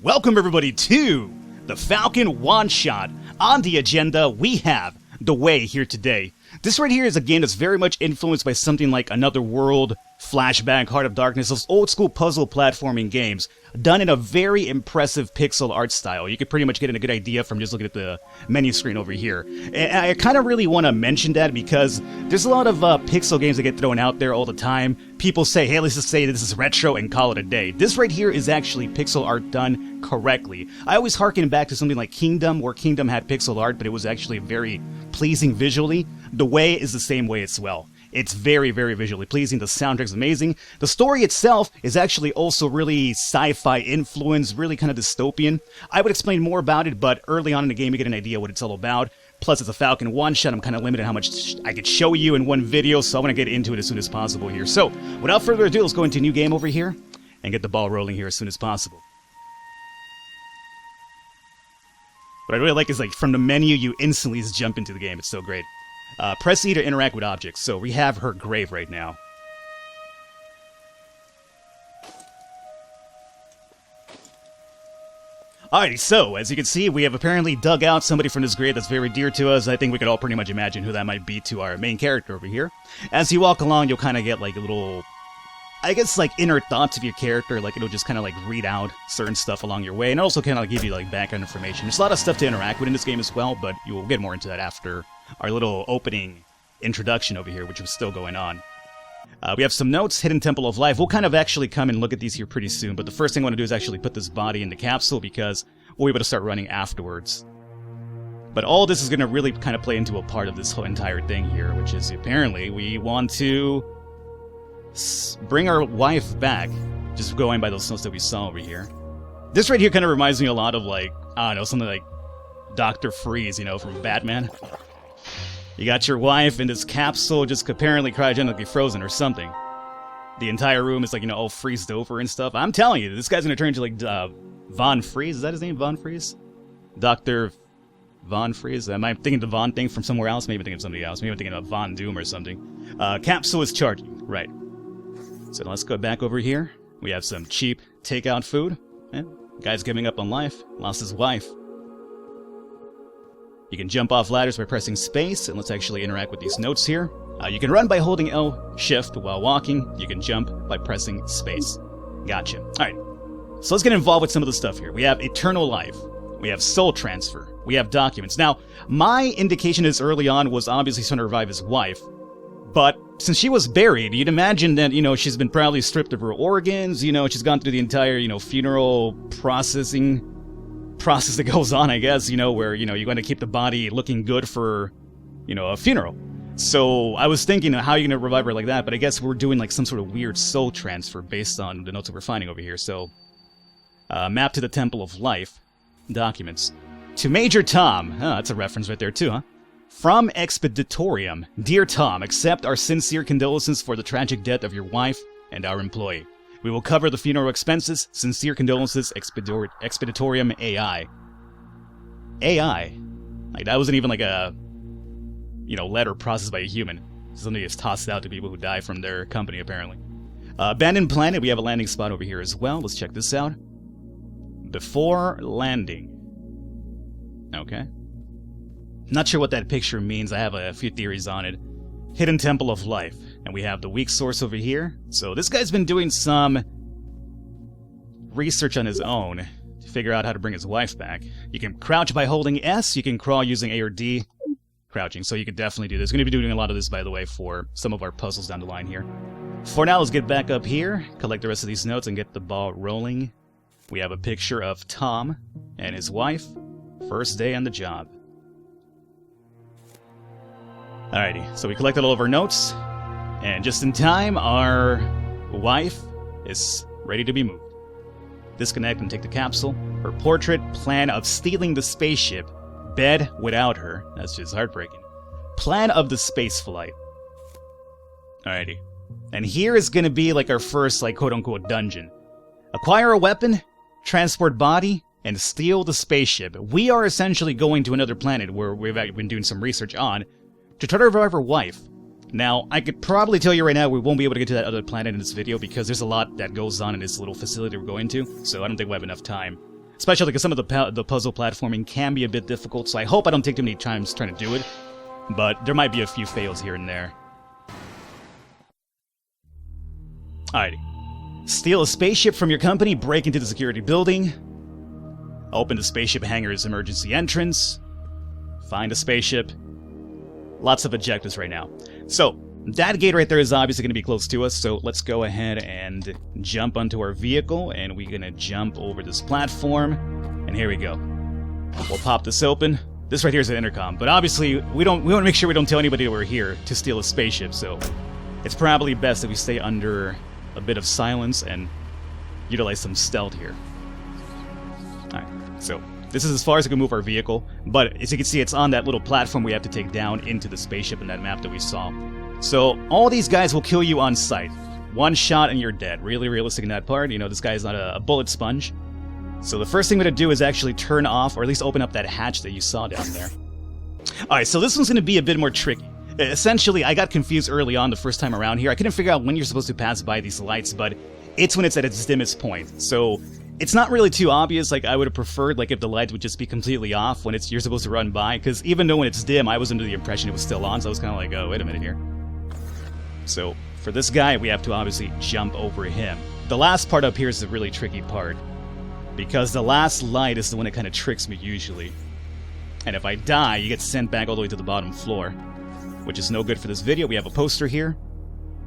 Welcome everybody to the Falcon one-shot. On the agenda, we have The Way here today. This right here is a game that's very much influenced by something like Another World, Flashback, Heart of Darkness, those old school puzzle platforming games, done in a very impressive pixel art style. You could pretty much get a good idea from just looking at the menu screen over here. And I kind of really want to mention that because there's a lot of pixel games that get thrown out there all the time. People say, hey, let's just say this is retro and call it a day. This right here is actually pixel art done correctly. I always harken back to something like Kingdom, where Kingdom had pixel art, but it was actually very pleasing visually. The Way is the same way as well. It's very, very visually pleasing. The soundtrack's amazing. The story itself is actually also really sci-fi influenced, really kind of dystopian. I would explain more about it, but early on in the game you get an idea what it's all about. Plus, it's a Falcon one-shot. I'm kind of limited how much I could show you in one video, so I want to get into it as soon as possible here. So, without further ado, let's go into a new game over here and get the ball rolling here as soon as possible. What I really like is, like, from the menu, you instantly just jump into the game. It's so great. Press E to interact with objects. So we have her grave right now. Alrighty, so as you can see, we have apparently dug out somebody from this grave that's very dear to us. I think we could all pretty much imagine who that might be to our main character over here. As you walk along, you'll kind of get like a little, I guess, like inner thoughts of your character. Like it'll just kind of like read out certain stuff along your way, and also kind of give you like background information. There's a lot of stuff to interact with in this game as well, but you will get more into that after our little opening introduction over here, which is still going on. We have some notes, Hidden Temple of Life. We'll kind of actually come and look at these here pretty soon, but the first thing I want to do is actually put this body in the capsule because we'll be able to start running afterwards. But all this is going to really kind of play into a part of this whole entire thing here, which is apparently we want to bring our wife back, just going by those notes that we saw over here. This right here kind of reminds me a lot of, like, I don't know, something like Dr. Freeze, you know, from Batman. You got your wife in this capsule just apparently cryogenically frozen or something. The entire room is like, you know, all freezed over and stuff. I'm telling you, this guy's gonna turn into like Von Freeze. Is that his name, Von Freeze? Dr. Von Freeze? Am I thinking the Von thing from somewhere else? Maybe I'm thinking of somebody else. Maybe I'm thinking of Von Doom or something. Capsule is charging. Right. So let's go back over here. We have some cheap takeout food. Guy's giving up on life. Lost his wife. You can jump off ladders by pressing space, and let's actually interact with these notes here. You can run by holding L shift while walking. You can jump by pressing space. Gotcha. Alright, so let's get involved with some of the stuff here. We have Eternal Life. We have Soul Transfer. We have Documents. Now, my indication is early on was obviously trying to revive his wife, but since she was buried, you'd imagine that, you know, she's been probably stripped of her organs, you know, she's gone through the entire, you know, funeral process that goes on, I guess, you know, where, you know, you're going to keep the body looking good for, you know, a funeral. So I was thinking, how are you going to revive her like that? But I guess we're doing like some sort of weird soul transfer based on the notes that we're finding over here. So, map to the Temple of Life. Documents. To Major Tom. Oh, that's a reference right there too, huh? From Expeditorium. Dear Tom, accept our sincere condolences for the tragic death of your wife and our employee. We will cover the funeral expenses. Sincere condolences, Expeditorium AI. AI? Like, that wasn't even like a, you know, letter processed by a human. Something that's tossed out to people who die from their company, apparently. Abandoned Planet, we have a landing spot over here as well. Let's check this out. Before landing. Okay. Not sure what that picture means. I have a few theories on it. Hidden Temple of Life. And we have the weak source over here. So this guy's been doing some research on his own to figure out how to bring his wife back. You can crouch by holding S. You can crawl using A or D. Crouching. So you could definitely do this. Going to be doing a lot of this, by the way, for some of our puzzles down the line here. For now, let's get back up here, collect the rest of these notes, and get the ball rolling. We have a picture of Tom and his wife. First day on the job. Alrighty, so we collected all of our notes. And just in time, our wife is ready to be moved. Disconnect and take the capsule. Her portrait, plan of stealing the spaceship. Bed without her. That's just heartbreaking. Plan of the space flight. Alrighty. And here is going to be like our first, like, quote-unquote dungeon. Acquire a weapon, transport body, and steal the spaceship. We are essentially going to another planet where we've been doing some research on to try to revive her wife. Now, I could probably tell you right now we won't be able to get to that other planet in this video because there's a lot that goes on in this little facility we're going to, so I don't think we'll have enough time. Especially because some of the puzzle platforming can be a bit difficult, so I hope I don't take too many times trying to do it. But there might be a few fails here and there. Alrighty. Steal a spaceship from your company, break into the security building. Open the spaceship hangar's emergency entrance. Find a spaceship. Lots of objectives right now. So, that gate right there is obviously going to be close to us, so let's go ahead and jump onto our vehicle, and we're going to jump over this platform, and here we go. We'll pop this open. This right here is an intercom, but obviously we want to make sure we don't tell anybody that we're here to steal a spaceship, so it's probably best that we stay under a bit of silence and utilize some stealth here. Alright, so this is as far as we can move our vehicle, but as you can see, it's on that little platform we have to take down into the spaceship in that map that we saw. So all these guys will kill you on sight. One shot and you're dead. Really realistic in that part. You know, this guy's not a bullet sponge. So the first thing we're going to do is actually turn off, or at least open up that hatch that you saw down there. Alright, so this one's going to be a bit more tricky. Essentially, I got confused early on the first time around here. I couldn't figure out when you're supposed to pass by these lights, but it's when it's at its dimmest point. So it's not really too obvious. Like, I would have preferred, like, if the lights would just be completely off when you're supposed to run by, because even though when it's dim, I was under the impression it was still on, so I was kind of like, oh, wait a minute here. So, for this guy, we have to obviously jump over him. The last part up here is the really tricky part, because the last light is the one that kind of tricks me usually. And if I die, you get sent back all the way to the bottom floor, which is no good for this video. We have a poster here.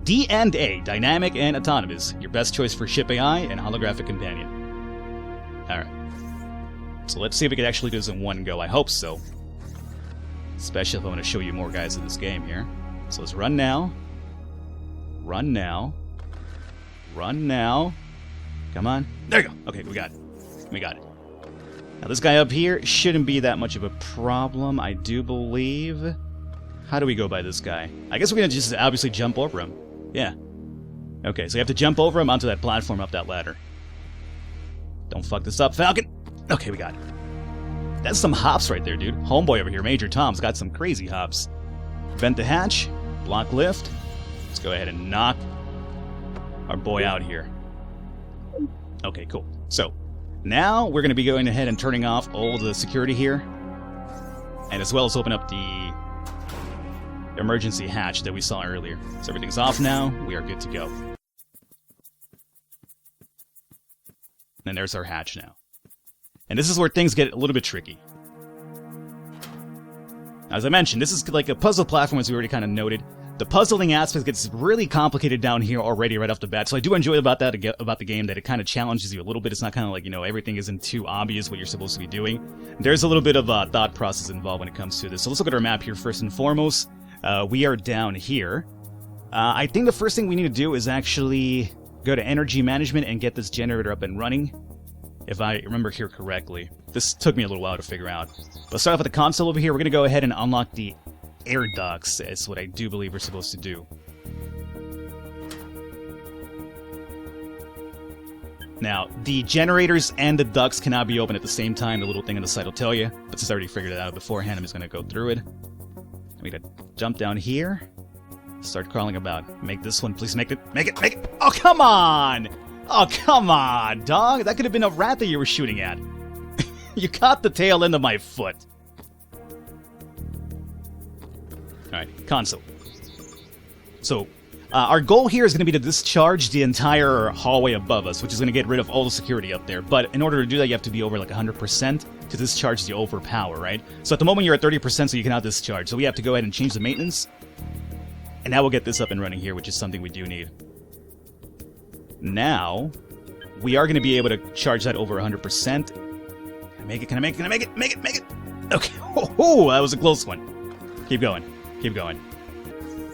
D&A, Dynamic and Autonomous, your best choice for ship AI and holographic companion. Alright. So let's see if we can actually do this in one go. I hope so. Especially if I want to show you more guys in this game here. So let's run now. Run now. Run now. Come on. There you go. Okay, we got it. We got it. Now this guy up here shouldn't be that much of a problem, I do believe. How do we go by this guy? I guess we're gonna just obviously jump over him. Yeah. Okay, so you have to jump over him onto that platform up that ladder. Don't fuck this up, Falcon! Okay, we got it. That's some hops right there, dude. Homeboy over here, Major Tom's got some crazy hops. Vent the hatch. Block lift. Let's go ahead and knock our boy out here. Okay, cool. So, now we're going to be going ahead and turning off all the security here. And as well as open up the emergency hatch that we saw earlier. So everything's off now. We are good to go. And there's our hatch now. And this is where things get a little bit tricky. As I mentioned, this is like a puzzle platform, as we already kind of noted. The puzzling aspect gets really complicated down here already right off the bat, so I do enjoy about the game that it kind of challenges you a little bit. It's not kind of like, you know, everything isn't too obvious what you're supposed to be doing. There's a little bit of thought process involved when it comes to this. So let's look at our map here first and foremost. We are down here. I think the first thing we need to do is actually go to energy management and get this generator up and running, if I remember here correctly. This took me a little while to figure out. Let's start off with the console over here. We're going to go ahead and unlock the air ducts. That's what I do believe we're supposed to do. Now, the generators and the ducts cannot be open at the same time. The little thing on the side will tell you. But since I already figured it out beforehand, I'm just going to go through it. We gotta jump down here. Start crawling about. Make this one, please. Make it. Oh, come on! Oh, come on, dog. That could have been a rat that you were shooting at. You caught the tail end of my foot. Alright, console. So, our goal here is going to be to discharge the entire hallway above us, which is going to get rid of all the security up there. But in order to do that, you have to be over like 100% to discharge the overpower, right? So at the moment, you're at 30%, so you cannot discharge. So we have to go ahead and change the maintenance. And now we'll get this up and running here, which is something we do need. Now, we are going to be able to charge that over 100%. Can I make it? Can I make it? Can I make it? Make it! Okay. Oh, that was a close one. Keep going. Keep going.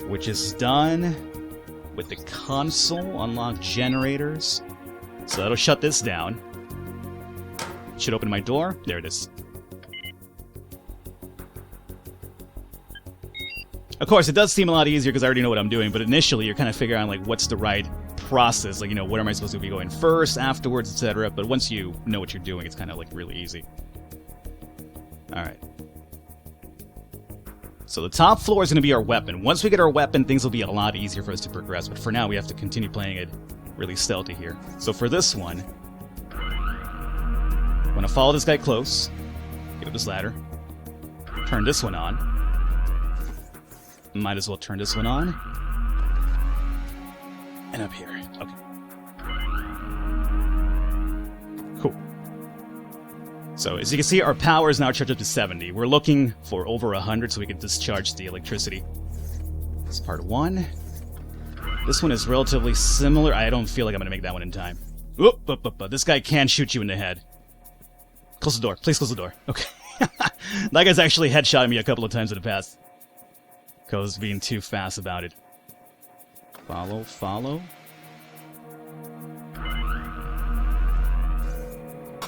Which is done with the console. Unlock generators. So that'll shut this down. Should open my door. There it is. Of course, it does seem a lot easier because I already know what I'm doing, but initially you're kind of figuring out like what's the right process. Like, you know, what am I supposed to be going first, afterwards, etc. But once you know what you're doing, it's kind of like really easy. Alright. So the top floor is going to be our weapon. Once we get our weapon, things will be a lot easier for us to progress. But for now, we have to continue playing it really stealthy here. So for this one, Want to follow this guy close. Get up this ladder. Turn this one on. Might as well turn this one on. And up here. Okay. Cool. So, as you can see, our power is now charged up to 70. We're looking for over 100 so we can discharge the electricity. That's part 1. This one is relatively similar. I don't feel like I'm going to make that one in time. Oop. This guy can shoot you in the head. Close the door. Please close the door. Okay. That guy's actually headshotted me a couple of times in the past. Because being too fast about it. Follow.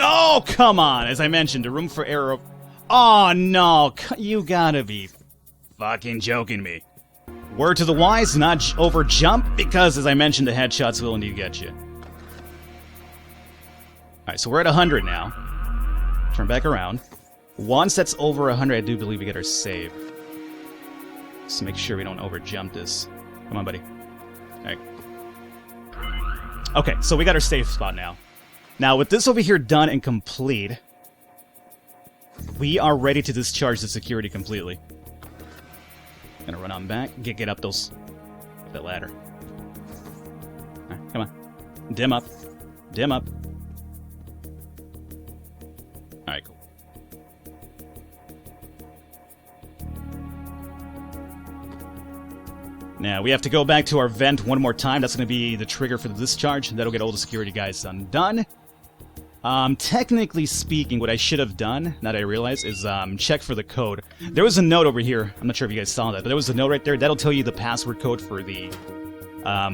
Oh, come on! As I mentioned, a room for error. Oh, no! You gotta be fucking joking me. Word to the wise, not over jump, because as I mentioned, the headshots will indeed get you. Alright, so we're at 100 now. Turn back around. Once that's over 100, I do believe we get our save. Just make sure we don't over jump this. Come on, buddy. Alright. Okay, so we got our safe spot now. Now, with this over here done and complete, we are ready to discharge the security completely. Gonna run on back, get up that ladder. Alright, come on. Dim up. Alright, cool. Now, we have to go back to our vent one more time. That's going to be the trigger for the discharge. That'll get all the security guys undone. Technically speaking, what I should have done, now that I realize, is check for the code. There was a note over here. I'm not sure if you guys saw that, but there was a note right there. That'll tell you the password code for the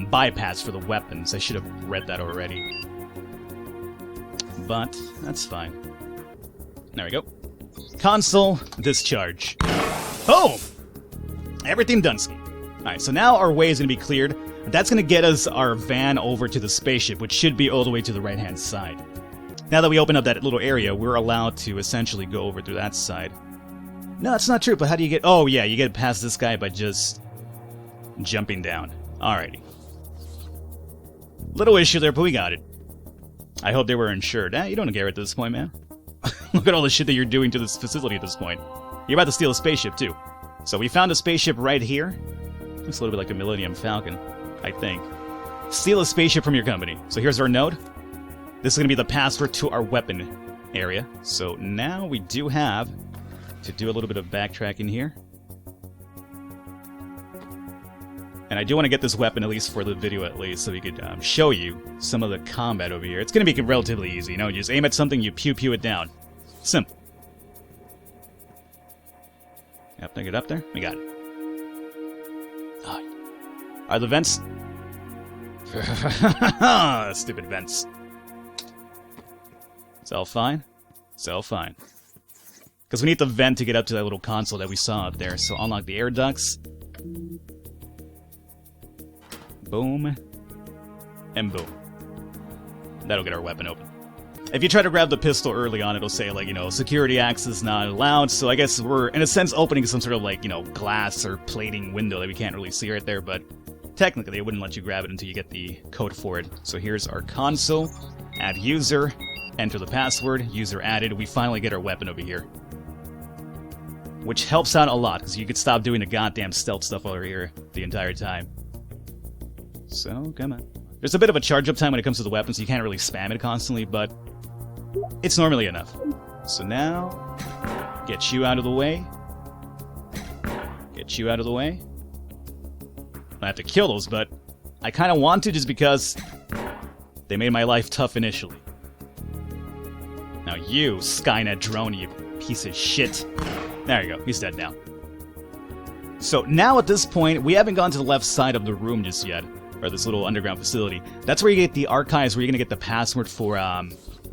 bypass for the weapons. I should have read that already. But, that's fine. There we go. Console, discharge. Oh! Everything done, ski. Alright, so now our way is going to be cleared. That's going to get us our van over to the spaceship, which should be all the way to the right-hand side. Now that we open up that little area, we're allowed to essentially go over through that side. No, that's not true, but how do you get... Oh, yeah, you get past this guy by just jumping down. Alrighty. Little issue there, but we got it. I hope they were insured. You don't care at this point, man. Look at all the shit that you're doing to this facility at this point. You're about to steal a spaceship, too. So we found a spaceship right here. Looks a little bit like a Millennium Falcon, I think. Steal a spaceship from your company. So here's our node. This is going to be the password to our weapon area. So now we do have to do a little bit of backtracking here. And I do want to get this weapon, at least for the video at least, so we could show you some of the combat over here. It's going to be relatively easy, you know? You just aim at something, you pew it down. Simple. Yep, get up there. We got it. Are the vents... Stupid vents. It's all fine. It's all fine. Because we need the vent to get up to that little console that we saw up there. So unlock the air ducts. Boom. And boom. That'll get our weapon open. If you try to grab the pistol early on, it'll say, like, you know, security access not allowed. So I guess we're, in a sense, opening some sort of, like, you know, glass or plating window that we can't really see right there. But technically, they wouldn't let you grab it until you get the code for it. So here's our console. Add user. Enter the password. User added. We finally get our weapon over here. Which helps out a lot, because you could stop doing the goddamn stealth stuff over here the entire time. So, come on. There's a bit of a charge-up time when it comes to the weapon, so you can't really spam it constantly, but it's normally enough. So now, get you out of the way. Get you out of the way. I have to kill those, but I kind of want to just because they made my life tough initially. Now you, Skynet drone, you piece of shit. There you go, he's dead now. So now at this point, we haven't gone to the left side of the room just yet. Or this little underground facility. That's where you get the archives, where you're going to get the password for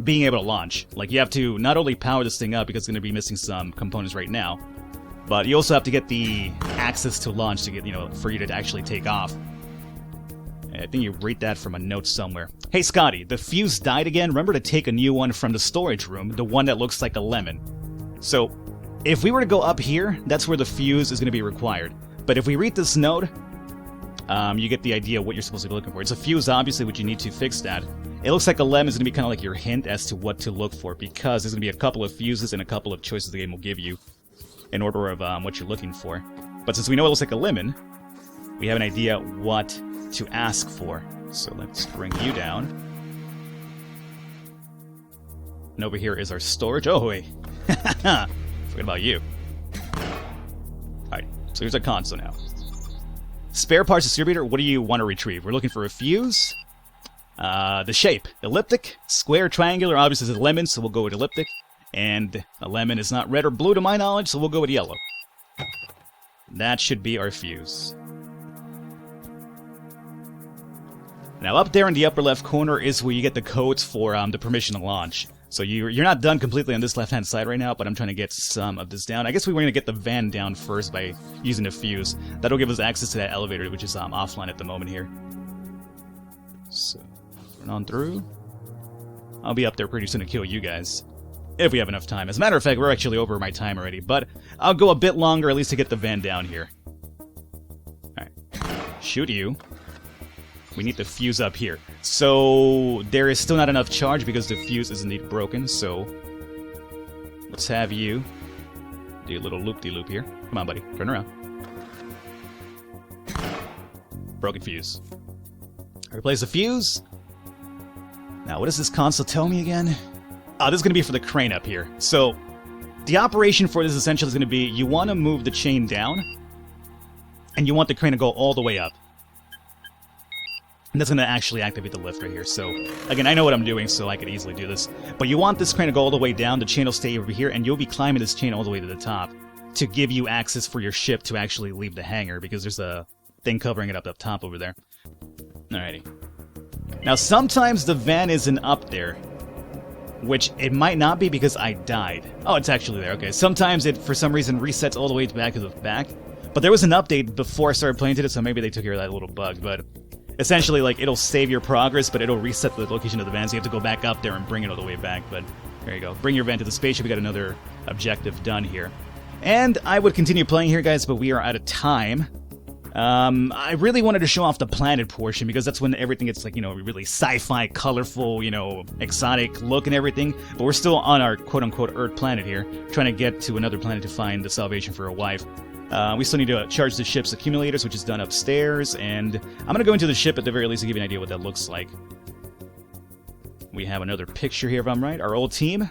being able to launch. Like, you have to not only power this thing up, because it's going to be missing some components right now, but you also have to get the access to launch to get, you know, for you to actually take off. I think you read that from a note somewhere. Hey, Scotty, the fuse died again. Remember to take a new one from the storage room, the one that looks like a lemon. So, if we were to go up here, that's where the fuse is going to be required. But if we read this note, you get the idea what you're supposed to be looking for. It's a fuse, obviously, which you need to fix that. It looks like a lemon is going to be kind of like your hint as to what to look for, because there's going to be a couple of fuses and a couple of choices the game will give you in order of what you're looking for. But since we know it looks like a lemon, we have an idea what to ask for. So let's bring you down. And over here is our storage. Oh, wait. Forget about you. Alright, so here's our console now. Spare parts distributor, what do you want to retrieve? We're looking for a fuse. The shape, elliptic, square, triangular, obviously it's a lemon, so we'll go with elliptic. And a lemon is not red or blue to my knowledge, so we'll go with yellow. That should be our fuse. Now up there in the upper left corner is where you get the codes for the permission to launch. So you're not done completely on this left-hand side right now, but I'm trying to get some of this down. I guess we were going to get the van down first by using the fuse. That'll give us access to that elevator, which is offline at the moment here. So, run on through. I'll be up there pretty soon to kill you guys, if we have enough time. As a matter of fact, we're actually over my time already, but I'll go a bit longer at least to get the van down here. Alright. Shoot you. We need the fuse up here. So, there is still not enough charge because the fuse is indeed broken, so let's have you do a little loop-de-loop here. Come on, buddy. Turn around. Broken fuse. Replace the fuse. Now, what does this console tell me again? This is going to be for the crane up here. So, the operation for this essentially is going to be you want to move the chain down, and you want the crane to go all the way up. And that's going to actually activate the lift right here. So, again, I know what I'm doing, so I could easily do this. But you want this crane to go all the way down, the chain will stay over here, and you'll be climbing this chain all the way to the top to give you access for your ship to actually leave the hangar, because there's a thing covering it up top over there. Alrighty. Now, sometimes the van isn't up there, which it might not be because I died. Oh, it's actually there. Okay, sometimes it, for some reason, resets all the way back to the back. But there was an update before I started playing today, so maybe they took care of that little bug, but essentially, like, it'll save your progress, but it'll reset the location of the van, so you have to go back up there and bring it all the way back. But there you go. Bring your van to the spaceship. We got another objective done here. And I would continue playing here, guys, but we are out of time. I really wanted to show off the planet portion, because that's when everything gets, like, you know, really sci-fi, colorful, you know, exotic look and everything. But we're still on our quote-unquote Earth planet here, trying to get to another planet to find the salvation for a wife. We still need to charge the ship's accumulators, which is done upstairs, and I'm going to go into the ship at the very least to give you an idea what that looks like. We have another picture here, if I'm right. Our old team.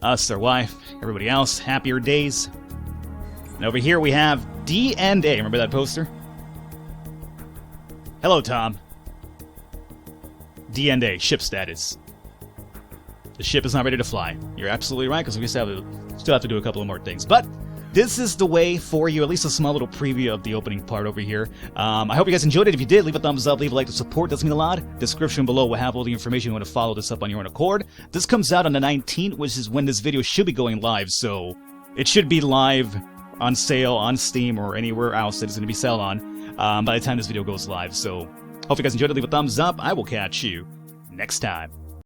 Us, our wife, everybody else. Happier days. And over here we have D&A. Remember that poster? Hello, Tom. D&A, ship status. The ship is not ready to fly. You're absolutely right, because we still have to do a couple of more things. But this is the way for you, at least a small little preview of the opening part over here. I hope you guys enjoyed it. If you did, leave a thumbs up, leave a like to support. Does mean a lot. Description below will have all the information you want to follow this up on your own accord. This comes out on the 19th, which is when this video should be going live, so it should be live on sale on Steam or anywhere else that it's going to be sold on by the time this video goes live. So, hope you guys enjoyed it. Leave a thumbs up. I will catch you next time.